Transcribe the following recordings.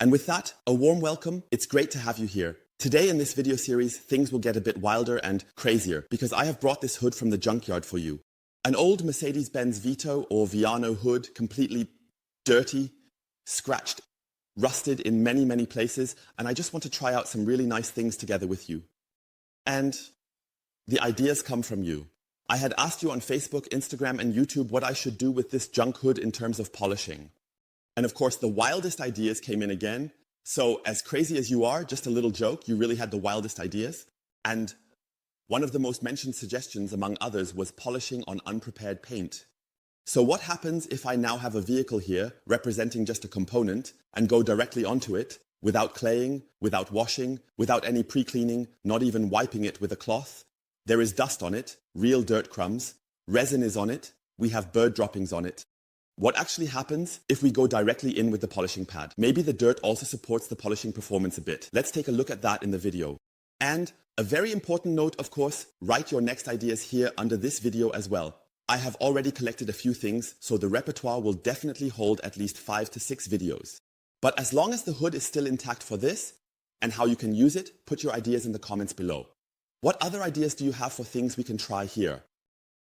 And with that, a warm welcome. It's great to have you here. Today in this video series, things will get a bit wilder and crazier because I have brought this hood from the junkyard for you. An old Mercedes-Benz Vito or Viano hood, completely dirty, scratched, rusted in many places, and I just want to try out some really nice things together with you. And the ideas come from you. I had asked you on Facebook, Instagram, and YouTube what I should do with this junk hood in terms of polishing. And of course, the wildest ideas came in again. So as crazy as you are, just a little joke, you really had the wildest ideas. And one of the most mentioned suggestions, among others, was polishing on unprepared paint. So what happens if I now have a vehicle here representing just a component and go directly onto it without claying, without washing, without any pre-cleaning, not even wiping it with a cloth? There is dust on it, real dirt crumbs, resin is on it, we have bird droppings on it. What actually happens if we go directly in with the polishing pad? Maybe the dirt also supports the polishing performance a bit. Let's take a look at that in the video. And a very important note, of course, write your next ideas here under this video as well. I have already collected a few things, so the repertoire will definitely hold at least 5 to 6 videos. But as long as the hood is still intact for this, and how you can use it, put your ideas in the comments below. What other ideas do you have for things we can try here?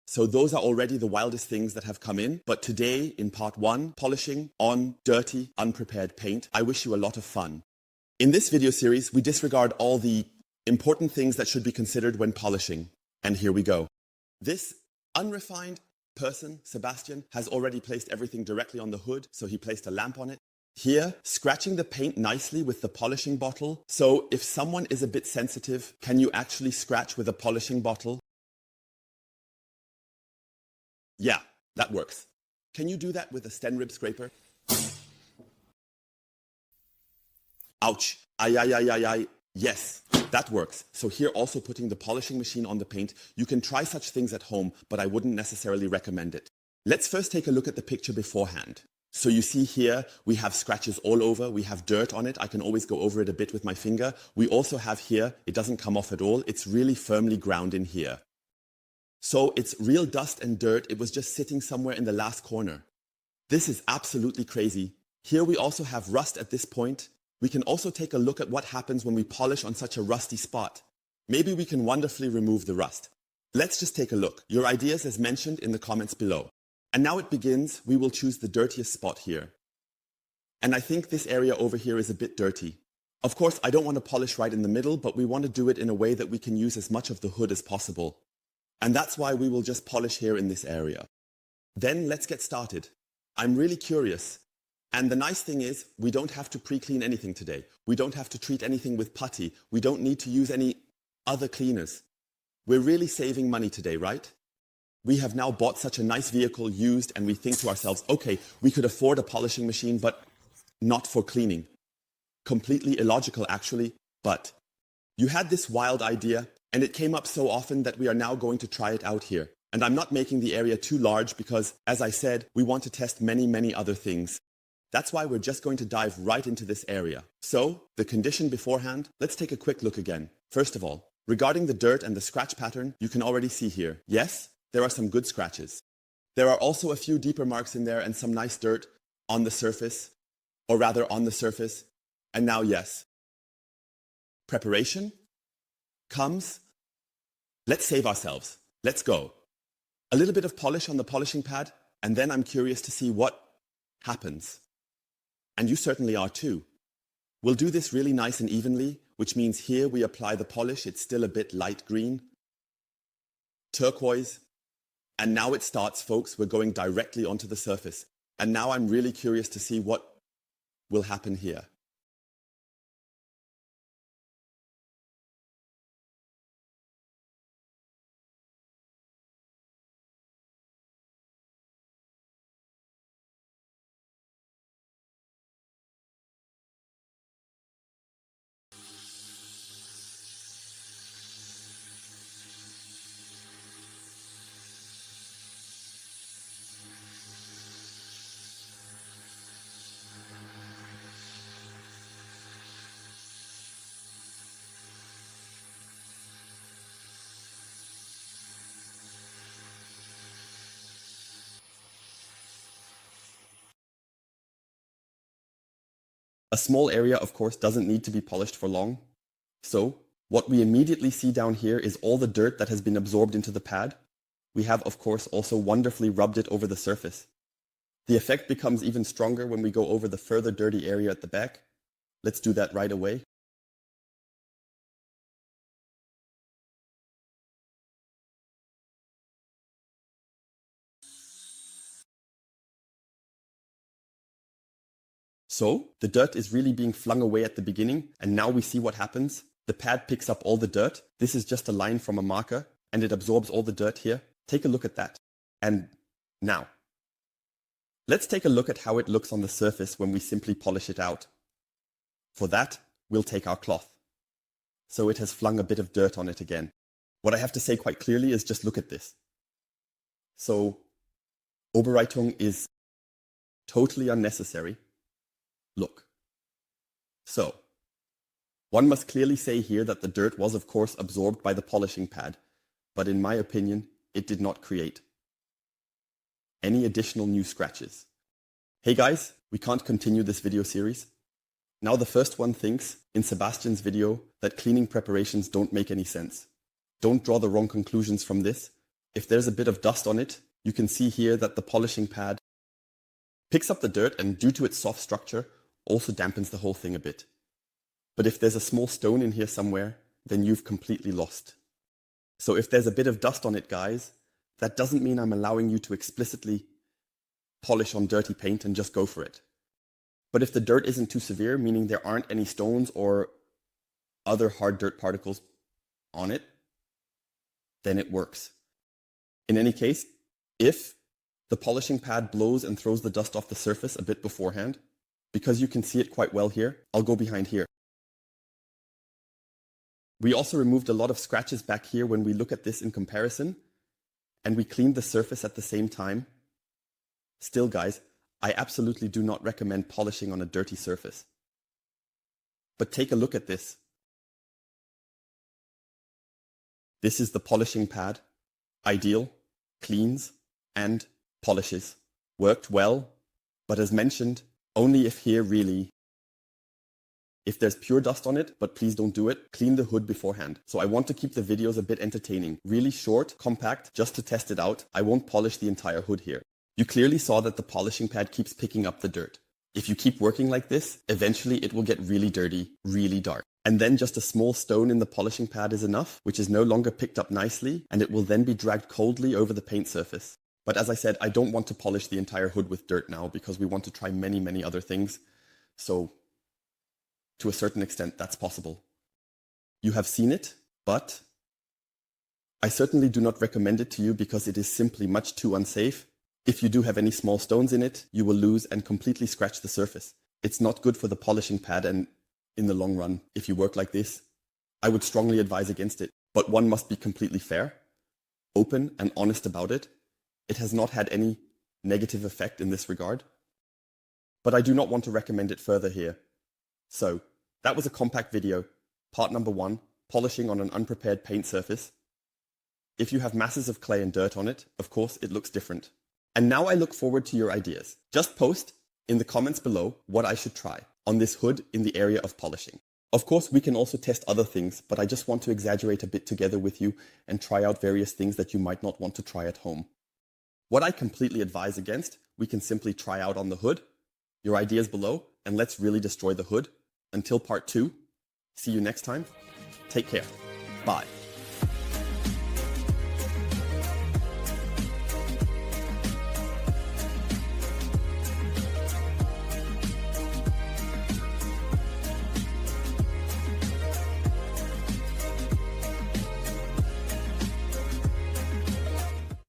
So those are already the wildest things that have come in, but today in part 1, polishing on dirty, unprepared paint, I wish you a lot of fun. In this video series, we disregard all the important things that should be considered when polishing. And here we go. This unrefined person, Sebastian, has already placed everything directly on the hood, so he placed a lamp on it. Here, scratching the paint nicely with the polishing bottle. So if someone is a bit sensitive, can you actually scratch with a polishing bottle? Yeah, that works. Can you do that with a Scangrip scraper? Ouch. Ay. Yes, that works. So here also putting the polishing machine on the paint. You can try such things at home, but I wouldn't necessarily recommend it. Let's first take a look at the picture beforehand. So you see here, we have scratches all over. We have dirt on it. I can always go over it a bit with my finger. We also have here, it doesn't come off at all. It's really firmly ground in here. So it's real dust and dirt. It was just sitting somewhere in the last corner. This is absolutely crazy. Here we also have rust at this point. We can also take a look at what happens when we polish on such a rusty spot. Maybe we can wonderfully remove the rust. Let's just take a look. Your ideas as mentioned in the comments below. And now it begins. We will choose the dirtiest spot here. And I think this area over here is a bit dirty. Of course, I don't want to polish right in the middle, but we want to do it in a way that we can use as much of the hood as possible. And that's why we will just polish here in this area. Then let's get started. I'm really curious. And the nice thing is, we don't have to pre-clean anything today. We don't have to treat anything with putty. We don't need to use any other cleaners. We're really saving money today, right? We have now bought such a nice vehicle used and we think to ourselves, okay, we could afford a polishing machine, but not for cleaning. Completely illogical actually, but you had this wild idea and it came up so often that we are now going to try it out here. And I'm not making the area too large because, as I said, we want to test many other things. That's why we're just going to dive right into this area. So, the condition beforehand, let's take a quick look again. First of all, regarding the dirt and the scratch pattern, you can already see here. Yes, there are some good scratches. There are also a few deeper marks in there and some nice dirt on the surface, or rather on the surface. And now, yes, preparation comes. Let's save ourselves. Let's go. A little bit of polish on the polishing pad, and then I'm curious to see what happens. And you certainly are too. We'll do this really nice and evenly, which means here we apply the polish. It's still a bit light green, turquoise. And now it starts, folks. We're going directly onto the surface. And now I'm really curious to see what will happen here. A small area, of course, doesn't need to be polished for long. So, what we immediately see down here is all the dirt that has been absorbed into the pad. We have, of course, also wonderfully rubbed it over the surface. The effect becomes even stronger when we go over the further dirty area at the back. Let's do that right away. So, the dirt is really being flung away at the beginning, and now we see what happens. The pad picks up all the dirt. This is just a line from a marker, and it absorbs all the dirt here. Take a look at that. And now, let's take a look at how it looks on the surface when we simply polish it out. For that, we'll take our cloth. So it has flung a bit of dirt on it again. What I have to say quite clearly is just look at this. So, Oberreitung is totally unnecessary. Look. So, one must clearly say here that the dirt was of course absorbed by the polishing pad, but in my opinion, it did not create any additional new scratches. Hey guys, we can't continue this video series. Now the first one thinks, in Sebastian's video, that cleaning preparations don't make any sense. Don't draw the wrong conclusions from this. If there's a bit of dust on it, you can see here that the polishing pad picks up the dirt and due to its soft structure, also dampens the whole thing a bit. But if there's a small stone in here somewhere, then you've completely lost. So if there's a bit of dust on it, guys, that doesn't mean I'm allowing you to explicitly polish on dirty paint and just go for it. But if the dirt isn't too severe, meaning there aren't any stones or other hard dirt particles on it, then it works. In any case, if the polishing pad blows and throws the dust off the surface a bit beforehand, because you can see it quite well here, I'll go behind here. We also removed a lot of scratches back here when we look at this in comparison, and we cleaned the surface at the same time. Still guys, I absolutely do not recommend polishing on a dirty surface. But take a look at this. This is the polishing pad. Ideal, cleans, and polishes. Worked well, but as mentioned, only if here really. If there's pure dust on it, but please don't do it, clean the hood beforehand. So I want to keep the videos a bit entertaining. Really short, compact, just to test it out. I won't polish the entire hood here. You clearly saw that the polishing pad keeps picking up the dirt. If you keep working like this, eventually it will get really dirty, really dark. And then just a small stone in the polishing pad is enough, which is no longer picked up nicely, and it will then be dragged coldly over the paint surface. But as I said, I don't want to polish the entire hood with dirt now because we want to try many other things. So, to a certain extent, that's possible. You have seen it, but I certainly do not recommend it to you because it is simply much too unsafe. If you do have any small stones in it, you will lose and completely scratch the surface. It's not good for the polishing pad, and in the long run, if you work like this, I would strongly advise against it. But one must be completely fair, open and honest about it. It has not had any negative effect in this regard. But I do not want to recommend it further here. So, that was a compact video, part number 1, polishing on an unprepared paint surface. If you have masses of clay and dirt on it, of course it looks different. And now I look forward to your ideas. Just post in the comments below what I should try on this hood in the area of polishing. Of course, we can also test other things, but I just want to exaggerate a bit together with you and try out various things that you might not want to try at home. What I completely advise against, we can simply try out on the hood. Your ideas below, and let's really destroy the hood. Until part 2, see you next time. Take care. Bye.